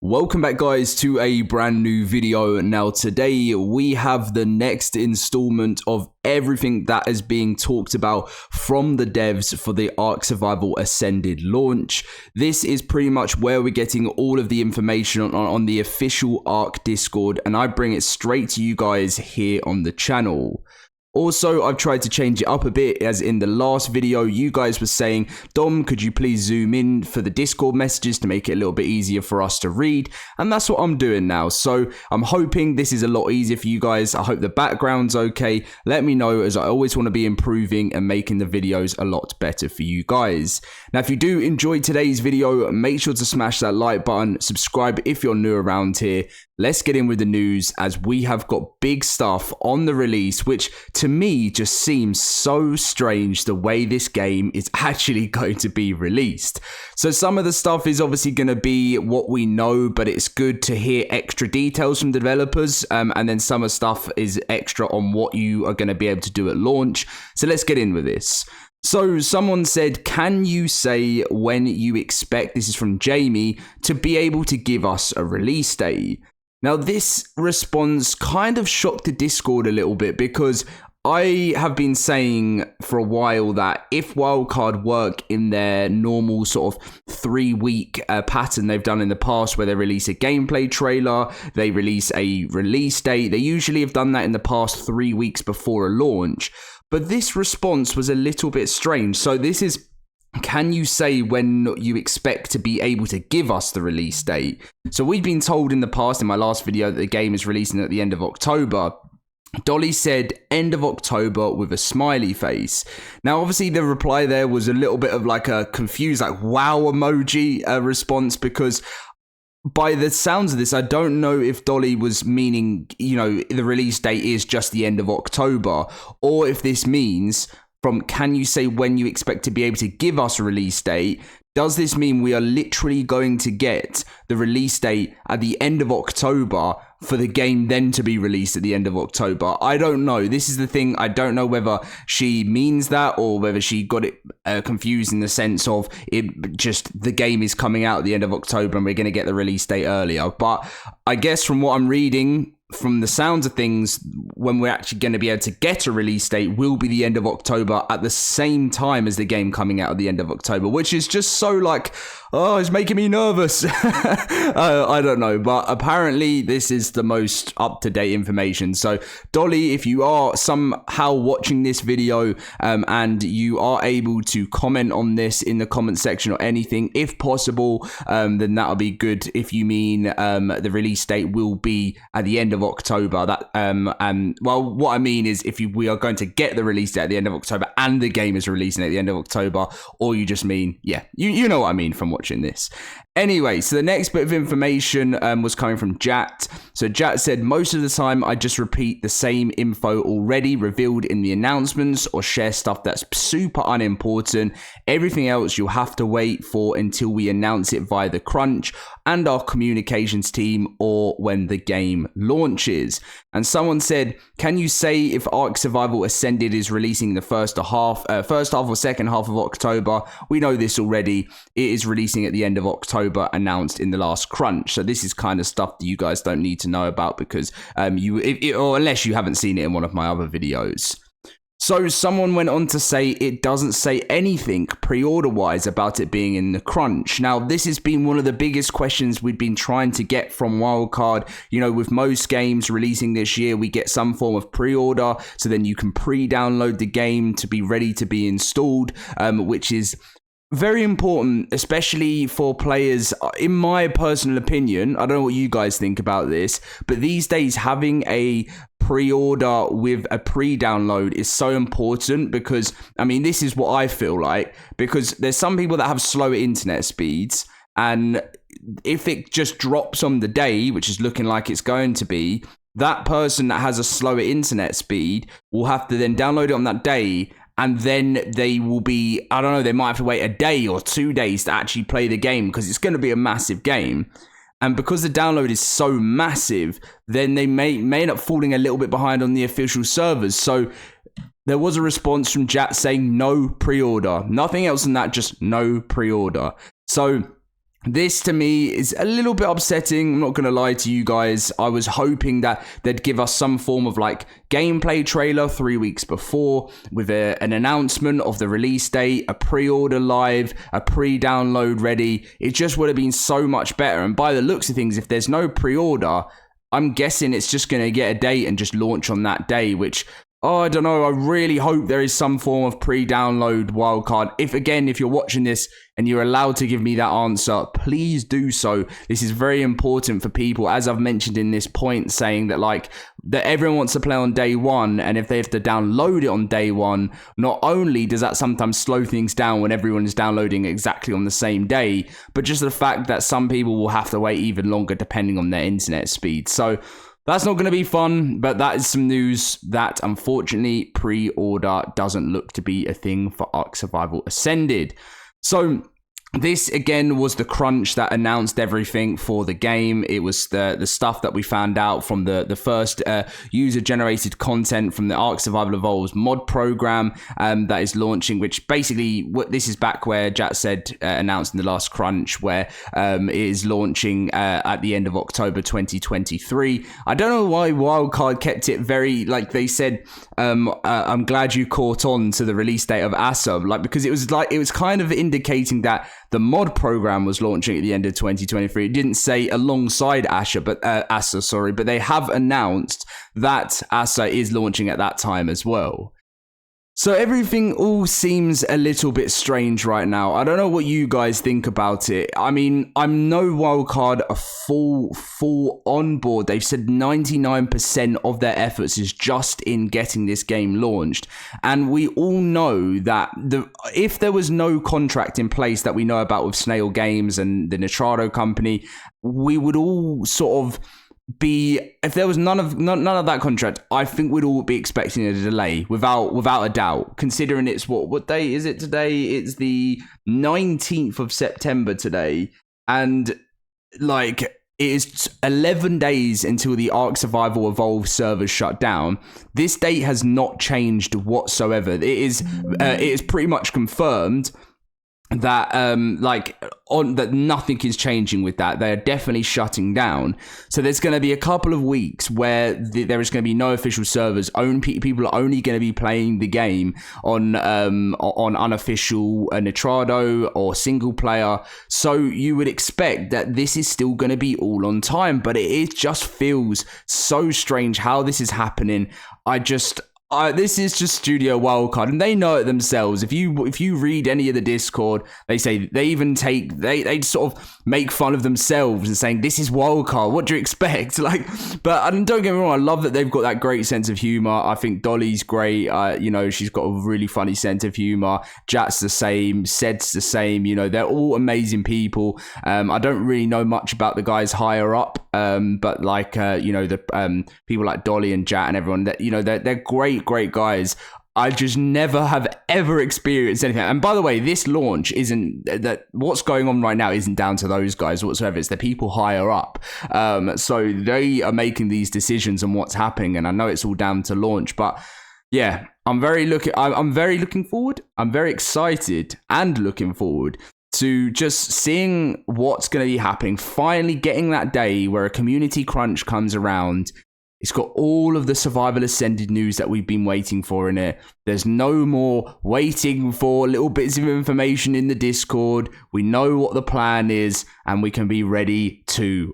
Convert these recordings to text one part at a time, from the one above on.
Welcome back guys to a brand new video. Now today we have the next installment of everything that is being talked about from the devs for the ARK Survival Ascended launch. This is pretty much where we're getting all of the information on the official ARK Discord, and I bring it straight to you guys here on the channel. Also, I've tried to change it up a bit, as in the last video you guys were saying, Dom, could you please zoom in for the Discord messages to make it a little bit easier for us to read? And that's what I'm doing now. So I'm hoping this is a lot easier for you guys. I hope the background's okay. Let me know, as I always want to be improving and making the videos a lot better for you guys. Now, if you do enjoy today's video, make sure to smash that like button, subscribe if you're new around here. Let's get in with the news, as we have got big stuff on the release, which to me just seems so strange the way this game is actually going to be released. So some of the stuff is obviously going to be what we know, but it's good to hear extra details from the developers, and then some of the stuff is extra on what you are going to be able to do at launch. So let's get in with this. So someone said, can you say when you expect, this is from Jamie, to be able to give us a release date? Now, this response kind of shocked the Discord a little bit, because I have been saying for a while that if Wildcard work in their normal sort of 3-week pattern they've done in the past, where they release a gameplay trailer, they release a release date, they usually have done that in the past 3 weeks before a launch. But this response was a little bit strange. So this is, can you say when you expect to be able to give us the release date? So we've been told in the past, in my last video, that the game is releasing at the end of October. Dolly said end of October with a smiley face. Now, obviously, the reply there was a little bit of like a confused, like wow emoji response, because by the sounds of this, I don't know if Dolly was meaning, you know, the release date is just the end of October, or if this means from can you say when you expect to be able to give us a release date, does this mean we are literally going to get the release date at the end of October for the game then to be released at the end of October? I don't know. This is the thing. I don't know whether she means that or whether she got it confused in the sense of it just the game is coming out at the end of October and we're going to get the release date earlier. But I guess from what I'm reading, from the sounds of things, when we're actually going to be able to get a release date will be the end of October, at the same time as the game coming out at the end of October, which is just so like, oh, it's making me nervous. I don't know, but apparently this is the most up-to-date information. So Dolly, if you are somehow watching this video and you are able to comment on this in the comment section or anything, if possible, then that'll be good. If you mean the release date will be at the end of October, that and well, what I mean is if we are going to get the release date at the end of October and the game is releasing at the end of October, or you just mean, yeah, you know what I mean from watching this. Anyway, so the next bit of information was coming from Jat. So Jat said, most of the time I just repeat the same info already revealed in the announcements or share stuff that's super unimportant. Everything else you'll have to wait for until we announce it via the crunch and our communications team, or when the game launches. And someone said, can you say if ARK Survival Ascended is releasing the first half or second half of October? We know this already. It is releasing at the end of October, announced in the last crunch. So this is kind of stuff that you guys don't need to know about, because or unless you haven't seen it in one of my other videos. So someone went on to say it doesn't say anything pre-order wise about it being in the crunch. Now, this has been one of the biggest questions we've been trying to get from Wildcard. You know, with most games releasing this year, we get some form of pre-order, so then you can pre-download the game to be ready to be installed, which is very important, especially for players. In my personal opinion, I don't know what you guys think about this, but these days having a pre-order with a pre-download is so important, because I mean, this is what I feel like, because there's some people that have slower internet speeds, and if it just drops on the day, which is looking like it's going to be, that person that has a slower internet speed will have to then download it on that day, and then they will be, I don't know, they might have to wait a day or 2 days to actually play the game, because it's going to be a massive game. And because the download is so massive, then they may end up falling a little bit behind on the official servers. So there was a response from Jat saying no pre-order. Nothing else than that, just no pre-order. So This to me is a little bit upsetting. I'm not going to lie to you guys. I was hoping that they'd give us some form of like gameplay trailer 3 weeks before with an announcement of the release date, a pre-order live, a pre-download ready. It just would have been so much better. And by the looks of things, if there's no pre-order, I'm guessing it's just going to get a date and just launch on that day, which, oh, I don't know. I really hope there is some form of pre-download wildcard. If you're watching this and you're allowed to give me that answer, please do so. This is very important for people, as I've mentioned in this point, saying that like that everyone wants to play on day one, and if they have to download it on day one, not only does that sometimes slow things down when everyone is downloading exactly on the same day, but just the fact that some people will have to wait even longer depending on their internet speed. So that's not going to be fun, but that is some news that unfortunately pre-order doesn't look to be a thing for ARK Survival Ascended. So this again was the crunch that announced everything for the game. It was the stuff that we found out from the first user generated content from the ARK Survival Evolved mod program that is launching, which basically this is back where Jat said announced in the last crunch, where it is launching at the end of October 2023. I don't know why Wildcard kept it very, like they said, I'm glad you caught on to the release date of ASA, like, because it was kind of indicating that the mod program was launching at the end of 2023. It didn't say alongside ASA, but they have announced that ASA is launching at that time as well. So everything all seems a little bit strange right now. I don't know what you guys think about it. I mean, I'm no Wildcard a full on board. They've said 99% of their efforts is just in getting this game launched. And we all know that if there was no contract in place that we know about with Snail Games and the Nitrado company, we would all sort of if there was none of that contract, I think we'd all be expecting a delay without a doubt, considering it's what day is it today? It's the 19th of September today, and like it is 11 days until the ARK Survival Evolved servers shut down. This date has not changed whatsoever. It is pretty much confirmed that that nothing is changing with that. They're definitely shutting down. So there's going to be a couple of weeks where there is going to be no official servers. People are only going to be playing the game on unofficial Nitrado or single player. So you would expect that this is still going to be all on time, but it just feels so strange how this is happening. This is just Studio Wildcard, and they know it themselves. If you read any of the Discord, they say they sort of make fun of themselves and saying this is Wildcard. What do you expect? But don't get me wrong. I love that they've got that great sense of humor. I think Dolly's great. She's got a really funny sense of humor. Jat's the same. Sed's the same. They're all amazing people. I don't really know much about the guys higher up, but the people like Dolly and Jat and everyone that they're great guys. I just never have ever experienced anything. And by the way, this launch isn't that what's going on right now isn't down to those guys whatsoever. It's the people higher up. So they are making these decisions on what's happening. And I know it's all down to launch, but yeah, I'm very looking forward. I'm very excited and looking forward to just seeing what's going to be happening. Finally getting that day where a community crunch comes around. It's got all of the Survival Ascended news that we've been waiting for in it. There's no more waiting for little bits of information in the Discord. We know what the plan is, and we can be ready to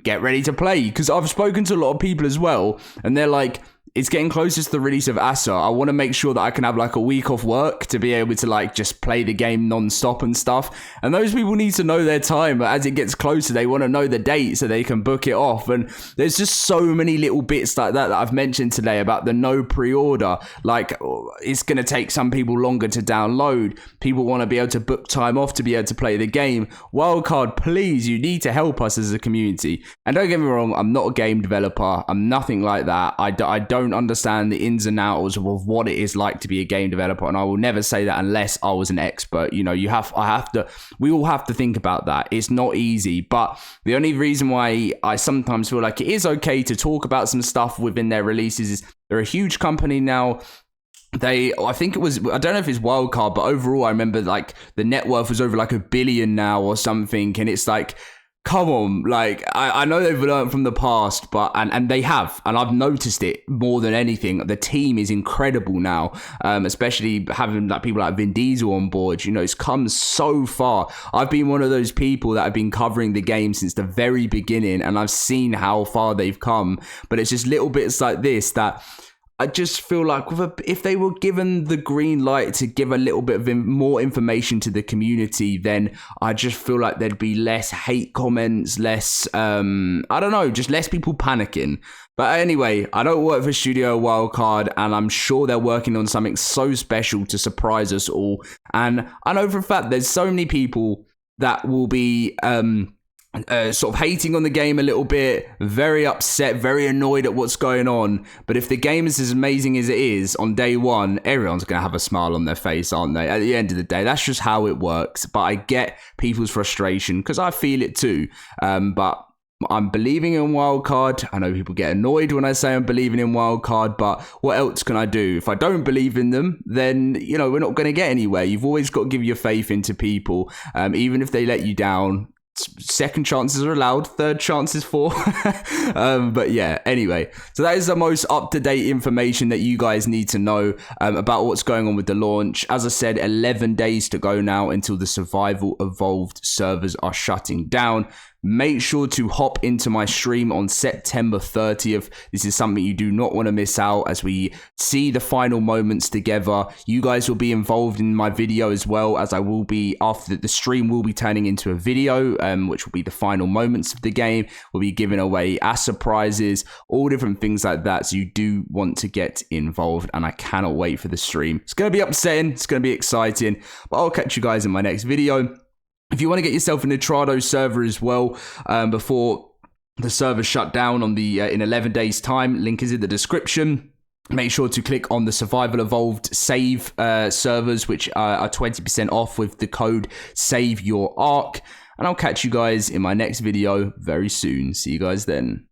get ready to play. Because I've spoken to a lot of people as well, and they're like, it's getting closer to the release of ASA. I want to make sure that I can have a week off work to be able to just play the game non-stop and stuff. And those people need to know their time. But as it gets closer, they want to know the date so they can book it off. And there's just so many little bits like that I've mentioned today about the no pre-order. It's going to take some people longer to download. People want to be able to book time off to be able to play the game. Wildcard, please, you need to help us as a community. And don't get me wrong, I'm not a game developer. I'm nothing like that. I don't understand the ins and outs of what it is like to be a game developer, and I will never say that unless I was an expert. We all have to think about that. It's not easy, but the only reason why I sometimes feel like it is okay to talk about some stuff within their releases is they're a huge company now. I think it was, I don't know if it's Wildcard, but overall I remember like the net worth was over like $1 billion now or something, and it's like, come on, like I know they've learned from the past, but and they have, and I've noticed it more than anything. The team is incredible now, especially having like people like Vin Diesel on board. You know, it's come so far. I've been one of those people that have been covering the game since the very beginning, and I've seen how far they've come. But it's just little bits like this that I just feel like if they were given the green light to give a little bit of more information to the community, then I just feel like there'd be less hate comments, less, I don't know, just less people panicking. But anyway, I don't work for Studio Wildcard, and I'm sure they're working on something so special to surprise us all. And I know for a fact there's so many people that will be sort of hating on the game a little bit, very upset, very annoyed at what's going on. But if the game is as amazing as it is on day one, everyone's going to have a smile on their face, aren't they? At the end of the day, that's just how it works. But I get people's frustration because I feel it too. But I'm believing in Wildcard. I know people get annoyed when I say I'm believing in Wildcard, but what else can I do? If I don't believe in them, then, you know, we're not going to get anywhere. You've always got to give your faith into people, even if they let you down. Second chances are allowed, third chances for. But yeah, anyway, so that is the most up-to-date information that you guys need to know about what's going on with the launch. As I said, 11 days to go now until the Survival Evolved servers are shutting down. Make sure to hop into my stream on September 30th. This is something you do not want to miss out as we see the final moments together. You guys will be involved in my video as well, as I will be, after the stream will be turning into a video, which will be the final moments of the game. We'll be giving away surprises, all different things like that. So you do want to get involved, and I cannot wait for the stream. It's going to be upsetting, it's going to be exciting, but I'll catch you guys in my next video. If you want to get yourself a Nitrado server as well, before the server shut down on the in 11 days time, link is in the description. Make sure to click on the Survival Evolved save servers, which are 20% off with the code SAVEYOURARK. And I'll catch you guys in my next video very soon. See you guys then.